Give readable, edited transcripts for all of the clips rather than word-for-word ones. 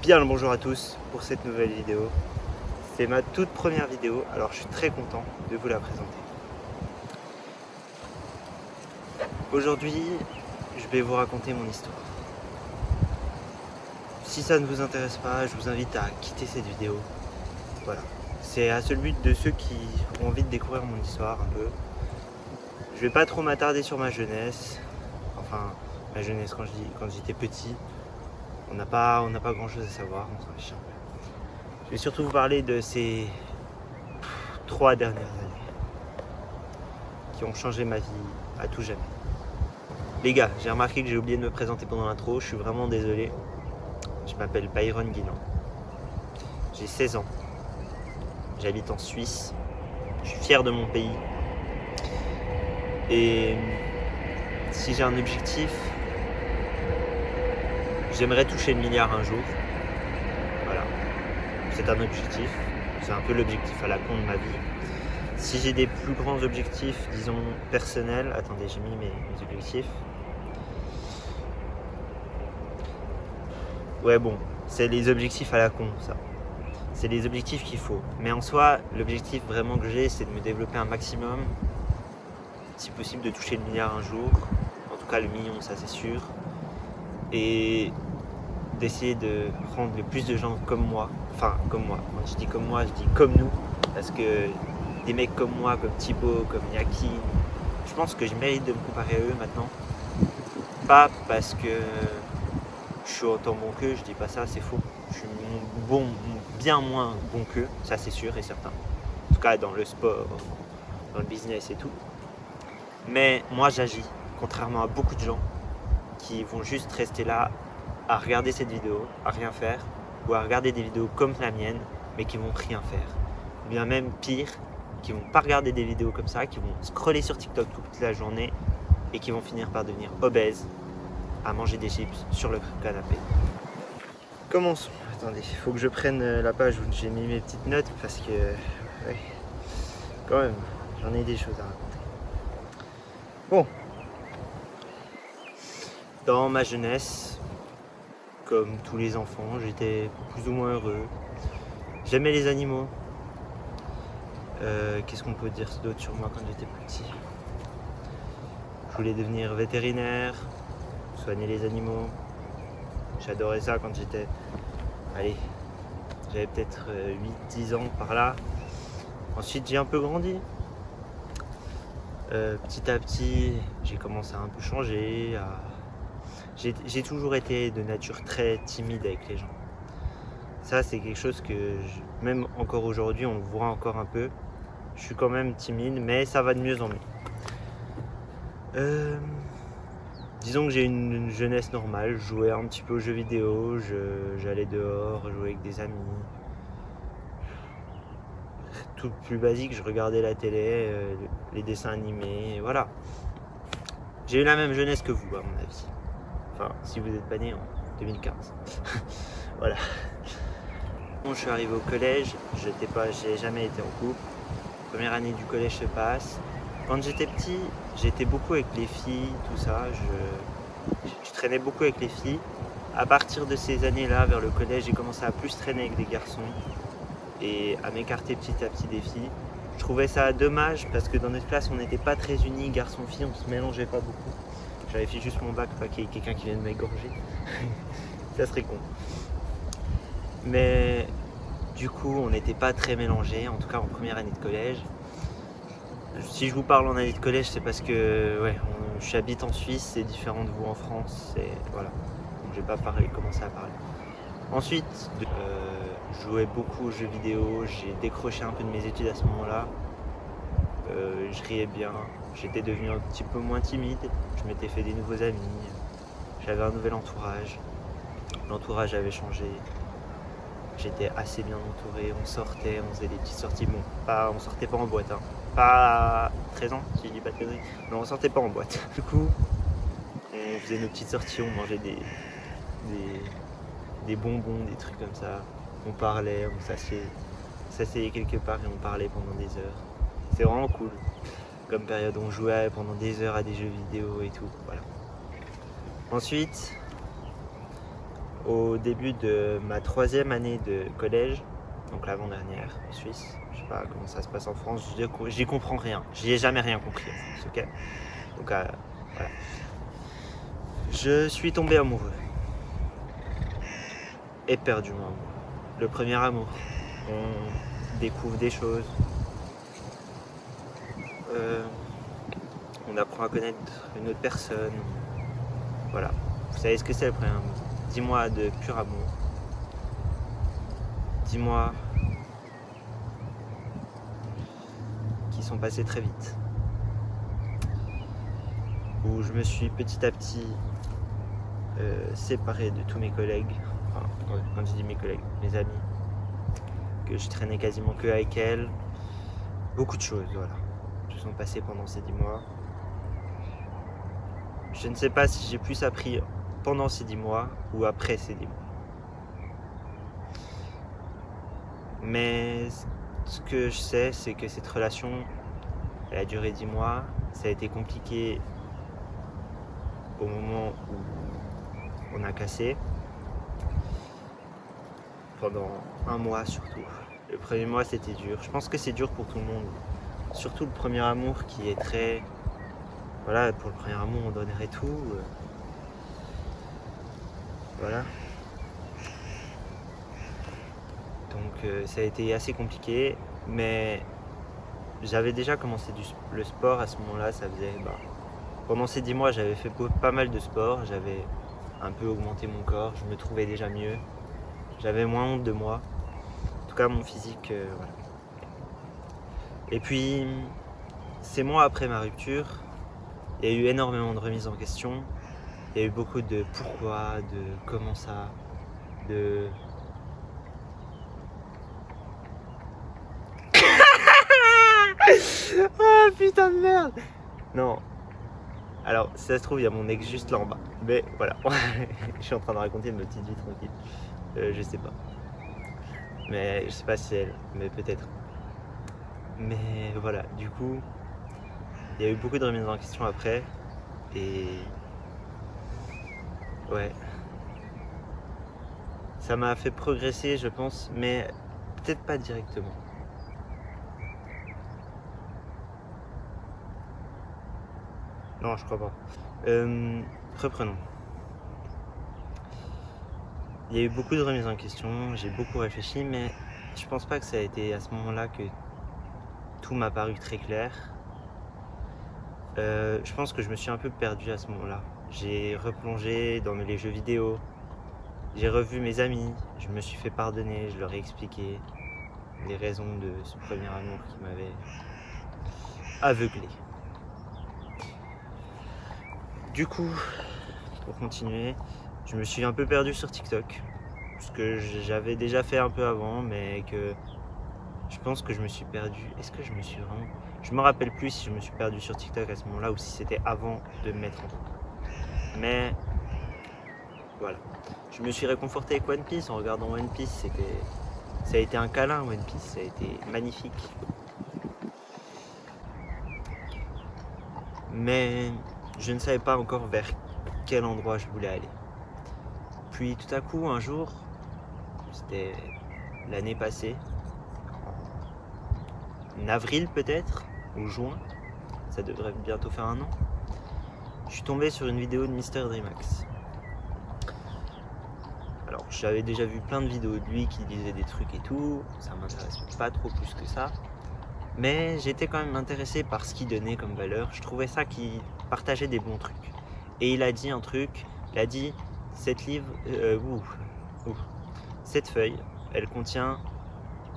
Bien le bonjour à tous pour cette nouvelle vidéo. C'est ma toute première vidéo, alors je suis très content de vous la présenter. Aujourd'hui, je vais vous raconter mon histoire. Si ça ne vous intéresse pas, je vous invite à quitter cette vidéo. Voilà. C'est à seul but de ceux qui ont envie de découvrir mon histoire un peu. Je vais pas trop m'attarder sur ma jeunesse. Enfin, ma jeunesse quand j'étais petit. On n'a pas grand chose à savoir, on s'en fiche un peu. Je vais surtout vous parler de ces 3 dernières années qui ont changé ma vie à tout jamais. Les gars, j'ai remarqué que j'ai oublié de me présenter pendant l'intro, je suis vraiment désolé. Je m'appelle Byron Guinan. J'ai 16 ans. J'habite en Suisse. Je suis fier de mon pays. Et si j'ai un objectif, j'aimerais toucher le milliard un jour. Voilà. C'est un objectif. C'est un peu l'objectif à la con de ma vie. Si j'ai des plus grands objectifs, disons personnels, attendez, j'ai mis mes objectifs. Ouais bon, c'est les objectifs à la con ça. C'est les objectifs qu'il faut. Mais en soi, l'objectif vraiment que j'ai, c'est de me développer un maximum. Si possible de toucher le milliard un jour. En tout cas le million, ça c'est sûr. Et d'essayer de rendre le plus de gens comme moi. Enfin comme moi. Quand je dis comme moi, je dis comme nous. Parce que des mecs comme moi, comme Thibaut, comme Yaki, je pense que je mérite de me comparer à eux maintenant. Pas parce que je suis autant bon qu'eux, je dis pas ça, c'est faux. Je suis bien moins bon qu'eux, ça c'est sûr et certain. En tout cas dans le sport, dans le business et tout. Mais moi j'agis, contrairement à beaucoup de gens qui vont juste rester là à regarder cette vidéo, à rien faire, ou à regarder des vidéos comme la mienne, mais qui vont rien faire. Ou bien même pire, qui vont pas regarder des vidéos comme ça, qui vont scroller sur TikTok toute la journée et qui vont finir par devenir obèses à manger des chips sur le canapé. Commençons. Attendez, il faut que je prenne la page où j'ai mis mes petites notes parce que, ouais, quand même, j'en ai des choses à raconter. Bon. Dans ma jeunesse, comme tous les enfants, j'étais plus ou moins heureux. J'aimais les animaux. Qu'est-ce qu'on peut dire d'autre sur moi quand j'étais petit? Je voulais devenir vétérinaire, soigner les animaux. J'adorais ça quand j'étais... Allez, j'avais peut-être 8-10 ans par là. Ensuite j'ai un peu grandi. Petit à petit, j'ai commencé à un peu changer. J'ai toujours été de nature très timide avec les gens. Ça c'est quelque chose que, même encore aujourd'hui, on le voit encore un peu. Je suis quand même timide, mais ça va de mieux en mieux. Disons que j'ai une jeunesse normale, je jouais un petit peu aux jeux vidéo, j'allais dehors, jouer avec des amis. Tout plus basique, je regardais la télé, les dessins animés, voilà. J'ai eu la même jeunesse que vous, à mon avis. Enfin, si vous n'êtes pas né en 2015. Voilà. Bon, je suis arrivé au collège, j'ai jamais été en couple. Première année du collège se passe. Quand j'étais petit, j'étais beaucoup avec les filles, tout ça. Je traînais beaucoup avec les filles. À partir de ces années-là, vers le collège, j'ai commencé à plus traîner avec des garçons et à m'écarter petit à petit des filles. Je trouvais ça dommage parce que dans notre classe, on n'était pas très unis, garçons-filles, on se mélangeait pas beaucoup. J'avais fait juste mon bac, pas qu'il y ait quelqu'un qui vienne m'égorger. Ça serait con. Mais du coup, on n'était pas très mélangés, en tout cas en première année de collège. Si je vous parle en année de collège, c'est parce que ouais, j'habite en Suisse, c'est différent de vous en France, et voilà. Donc je vais pas commencer à parler. Ensuite, je jouais beaucoup aux jeux vidéo, j'ai décroché un peu de mes études à ce moment-là. Je riais bien, j'étais devenu un petit peu moins timide, je m'étais fait des nouveaux amis, j'avais un nouvel entourage, l'entourage avait changé. J'étais assez bien entouré, on sortait, on faisait des petites sorties, bon, on sortait pas en boîte, hein. Pas à 13 ans, si je dis pas de conneries, mais on sortait pas en boîte. Du coup, on faisait nos petites sorties, on mangeait des bonbons, des trucs comme ça, on parlait, on s'asseyait quelque part et on parlait pendant des heures. C'est vraiment cool, comme période, on jouait pendant des heures à des jeux vidéo et tout, voilà. Ensuite, au début de ma 3e année de collège, donc l'avant-dernière en Suisse. Je sais pas comment ça se passe en France, j'y comprends rien. J'y ai jamais rien compris en France, ok. Donc voilà. Je suis tombé amoureux. Éperdument amoureux. Le premier amour. On découvre des choses. On apprend à connaître une autre personne. Voilà. Vous savez ce que c'est le premier amour. 10 mois de pur amour. 10 mois qui sont passés très vite. Où je me suis petit à petit séparé de tous mes collègues. Enfin, quand je dis mes collègues, mes amis. Que je traînais quasiment que avec elles. Beaucoup de choses, voilà, se sont passées pendant ces 10 mois. Je ne sais pas si j'ai plus appris pendant ces 10 mois ou après ces 10 mois. Mais ce que je sais, c'est que cette relation, elle a duré 10 mois. Ça a été compliqué au moment où on a cassé. Pendant 1 mois surtout. Le premier mois, c'était dur. Je pense que c'est dur pour tout le monde. Surtout le premier amour qui est très... Voilà, pour le premier amour, on donnerait tout. Voilà. Donc ça a été assez compliqué, mais j'avais déjà commencé le sport à ce moment-là. Ça faisait... pendant ces 10 mois, j'avais fait pas mal de sport. J'avais un peu augmenté mon corps. Je me trouvais déjà mieux. J'avais moins honte de moi. En tout cas, mon physique, voilà. Et puis, ces mois après ma rupture, il y a eu énormément de remises en question. Il y a eu beaucoup de pourquoi, de comment ça, de... Oh putain de merde! Non. Alors, si ça se trouve, il y a mon ex juste là en bas. Mais voilà, je suis en train de raconter ma petite vie tranquille. Je sais pas. Mais je sais pas si c'est elle, mais peut-être. Mais voilà, du coup, il y a eu beaucoup de remises en question après. Et... ouais. Ça m'a fait progresser, je pense, mais peut-être pas directement. Non, je crois pas. Reprenons. Il y a eu beaucoup de remises en question, j'ai beaucoup réfléchi, mais je pense pas que ça a été à ce moment-là que tout m'a paru très clair. Je pense que je me suis un peu perdu à ce moment-là. J'ai replongé dans les jeux vidéo, j'ai revu mes amis, je me suis fait pardonner, je leur ai expliqué les raisons de ce premier amour qui m'avait aveuglé. Du coup, pour continuer, je me suis un peu perdu sur TikTok, ce que j'avais déjà fait un peu avant, mais que je pense que je me suis perdu. Est-ce que je me suis vraiment... Je me rappelle plus si je me suis perdu sur TikTok à ce moment-là ou si c'était avant de me mettre en couple. Mais voilà. Je me suis réconforté avec One Piece en regardant One Piece. Ça a été un câlin, One Piece. Ça a été magnifique. Mais je ne savais pas encore vers quel endroit je voulais aller. Puis tout à coup, un jour, c'était l'année passée, en avril peut-être, ou juin, ça devrait bientôt faire 1 an, je suis tombé sur une vidéo de Mr. Dreamax. Alors j'avais déjà vu plein de vidéos de lui qui disait des trucs et tout, ça m'intéresse pas trop plus que ça, mais j'étais quand même intéressé par ce qu'il donnait comme valeur, je trouvais ça qu'il partageait des bons trucs. Et il a dit un truc, il a dit, cette feuille, elle contient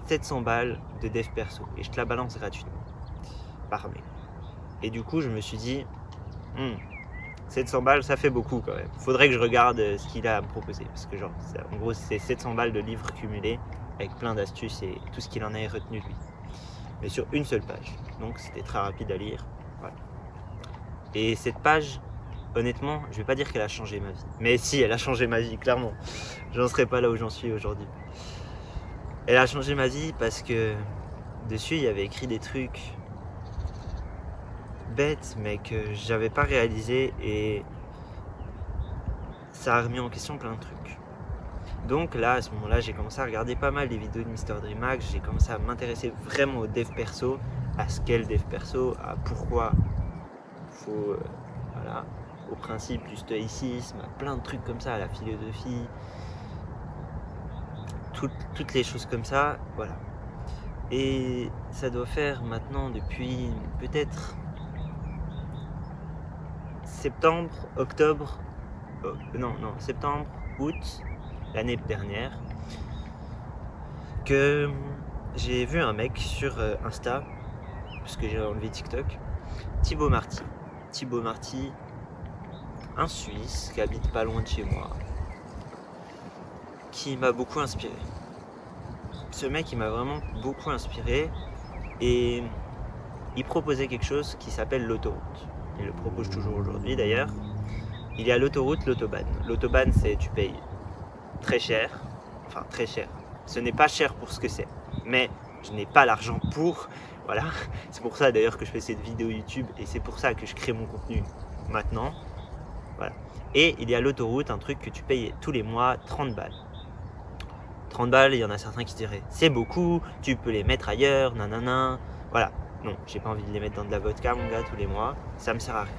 700 balles de dev perso et je te la balance gratuitement par mail. Et du coup je me suis dit 700 balles ça fait beaucoup quand même, faudrait que je regarde ce qu'il a à me proposer parce que genre en gros c'est 700 balles de livres cumulés avec plein d'astuces et tout ce qu'il en avait retenu de lui, mais sur une seule page, donc c'était très rapide à lire, voilà. Et cette page, honnêtement, je vais pas dire qu'elle a changé ma vie, mais si, elle a changé ma vie, clairement. J'en serais pas là où j'en suis aujourd'hui. Elle a changé ma vie parce que dessus il y avait écrit des trucs bêtes mais que j'avais pas réalisé et ça a remis en question plein de trucs. Donc là, à ce moment-là, j'ai commencé à regarder pas mal des vidéos de Mister DreamHack. J'ai commencé à m'intéresser vraiment au dev perso, à ce qu'est le dev perso, à pourquoi faut, voilà, au principe du stoïcisme, à plein de trucs comme ça, à la philosophie, toutes les choses comme ça, voilà. Et ça doit faire maintenant depuis peut-être septembre, octobre, septembre, août, l'année dernière, que j'ai vu un mec sur Insta, parce que j'ai enlevé TikTok, Thibaut Marty, un Suisse qui habite pas loin de chez moi, qui m'a beaucoup inspiré. Ce mec, il m'a vraiment beaucoup inspiré et il proposait quelque chose qui s'appelle l'autoroute. Il le propose toujours aujourd'hui d'ailleurs. Il y a l'autoroute, l'autobahn. L'autobahn, c'est tu payes très cher, enfin très cher. Ce n'est pas cher pour ce que c'est, mais je n'ai pas l'argent pour. Voilà, c'est pour ça d'ailleurs que je fais cette vidéo YouTube et c'est pour ça que je crée mon contenu maintenant. Voilà. Et il y a l'autoroute, un truc que tu payes tous les mois, 30 balles. 30 balles, il y en a certains qui diraient c'est beaucoup, tu peux les mettre ailleurs, nanana. Voilà, non, j'ai pas envie de les mettre dans de la vodka, mon gars, tous les mois, ça me sert à rien.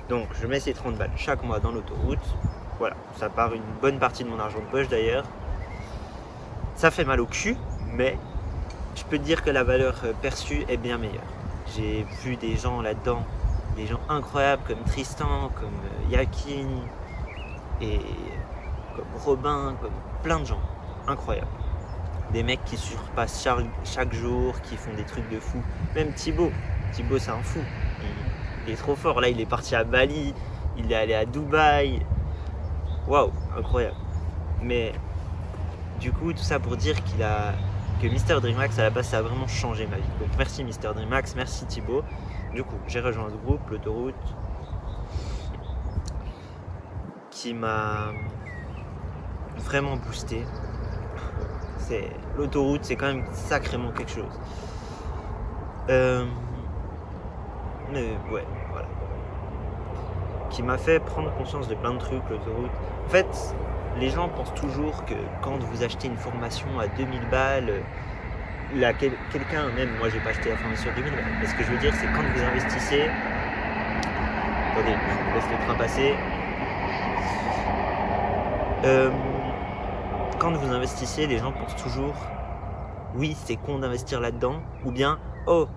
Donc je mets ces 30 balles chaque mois dans l'autoroute. Voilà, ça part une bonne partie de mon argent de poche d'ailleurs. Ça fait mal au cul, mais je peux te dire que la valeur perçue est bien meilleure. J'ai vu des gens là-dedans, des gens incroyables comme Tristan, comme Yakin et comme Robin, comme plein de gens incroyables. Des mecs qui surpassent chaque jour, qui font des trucs de fou. Même Thibaut c'est un fou. Il est trop fort. Là, il est parti à Bali, il est allé à Dubaï. Waouh, incroyable. Mais du coup, tout ça pour dire que Mister DreamHack, à la base, ça a vraiment changé ma vie. Donc merci Mister DreamHack, merci Thibaut. Du coup, j'ai rejoint ce groupe, l'autoroute, qui m'a vraiment boosté. L'autoroute, c'est quand même sacrément quelque chose. Mais ouais, voilà. Qui m'a fait prendre conscience de plein de trucs, l'autoroute. En fait, les gens pensent toujours que quand vous achetez une formation à 2000 balles, quelqu'un, même moi j'ai pas acheté la formation à 2000 balles. Mais ce que je veux dire, c'est quand vous investissez. Attendez, je laisse le train passer. Quand vous investissez, les gens pensent toujours oui, c'est con d'investir là-dedans, ou bien oh,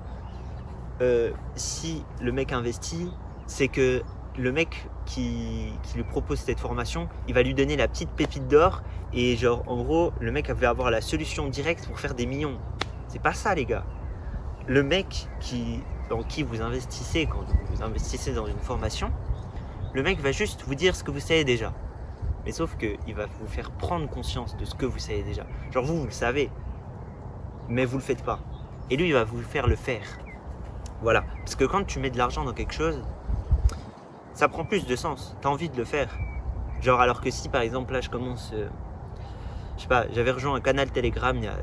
si le mec investit, c'est que le mec qui lui propose cette formation, il va lui donner la petite pépite d'or et genre en gros, le mec va avoir la solution directe pour faire des millions. C'est pas ça les gars. Le mec dans qui vous investissez quand vous investissez dans une formation, le mec va juste vous dire ce que vous savez déjà. Mais sauf qu'il va vous faire prendre conscience de ce que vous savez déjà. Genre vous le savez, mais vous le faites pas. Et lui, il va vous faire le faire. Voilà. Parce que quand tu mets de l'argent dans quelque chose, ça prend plus de sens. T'as envie de le faire. Genre alors que si par exemple là je commence, je sais pas, j'avais rejoint un canal Telegram il y a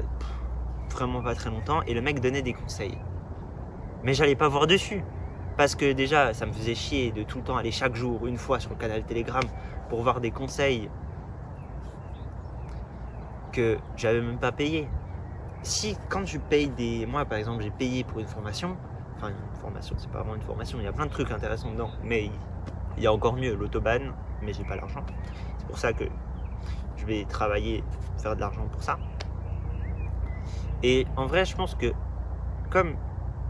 vraiment pas très longtemps et le mec donnait des conseils. Mais j'allais pas voir dessus. Parce que déjà, ça me faisait chier de tout le temps aller chaque jour, une fois sur le canal Telegram pour voir des conseils que j'avais même pas payé. Si quand tu payes moi par exemple j'ai payé pour une formation, enfin une formation c'est pas vraiment une formation, il y a plein de trucs intéressants dedans, mais il y a encore mieux l'autobahn, mais j'ai pas l'argent. C'est pour ça que je vais travailler, faire de l'argent pour ça. Et en vrai je pense que comme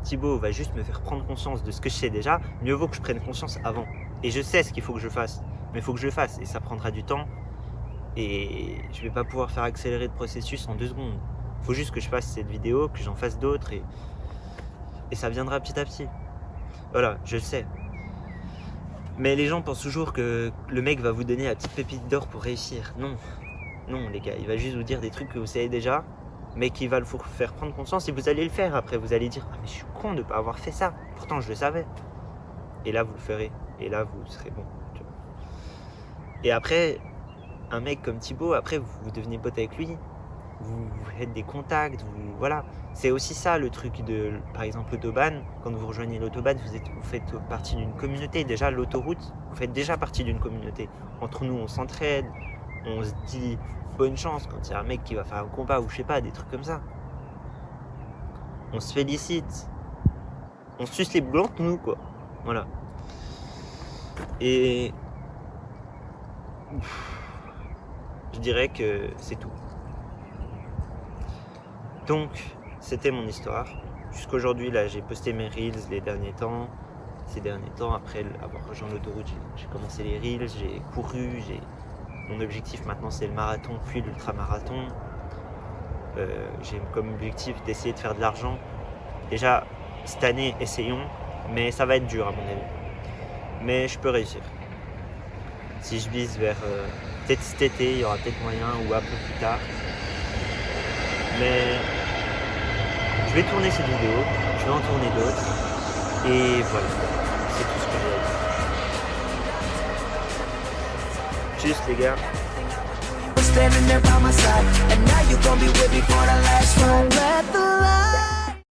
Thibaut va juste me faire prendre conscience de ce que je sais déjà, mieux vaut que je prenne conscience avant. Et je sais ce qu'il faut que je fasse, mais il faut que je le fasse et ça prendra du temps et je vais pas pouvoir faire accélérer le processus en 2 secondes. Il faut juste que je fasse cette vidéo, que j'en fasse d'autres et ça viendra petit à petit. Voilà, je le sais. Mais les gens pensent toujours que le mec va vous donner la petite pépite d'or pour réussir. Non, non les gars, il va juste vous dire des trucs que vous savez déjà, mais qui va vous faire prendre conscience et vous allez le faire après. Vous allez dire, ah mais je suis con de ne pas avoir fait ça, pourtant je le savais. Et là vous le ferez, et là vous serez bon. Et après, un mec comme Thibaut, après vous devenez pote avec lui, vous faites des contacts, voilà. C'est aussi ça le truc de, par exemple, l'autobahn. Quand vous rejoignez l'autobahn, vous faites partie d'une communauté. Déjà, l'autoroute, vous faites déjà partie d'une communauté. Entre nous, on s'entraide, on se dit bonne chance quand il y a un mec qui va faire un combat ou je sais pas, des trucs comme ça. On se félicite. On se suce les boules entre nous, quoi. Voilà. Et je dirais que c'est tout. Donc, c'était mon histoire. Jusqu'aujourd'hui, là, j'ai posté mes reels ces derniers temps, après avoir rejoint l'autoroute, j'ai commencé les reels, j'ai couru, mon objectif maintenant c'est le marathon puis l'ultramarathon. J'ai comme objectif d'essayer de faire de l'argent. Déjà, cette année, essayons, mais ça va être dur à mon avis. Mais je peux réussir. Si je vise vers peut-être cet été, il y aura peut-être moyen ou un peu plus tard. Mais je vais tourner cette vidéo, je vais en tourner d'autres. Et voilà, c'est tout ce que j'ai à dire. Juste les gars.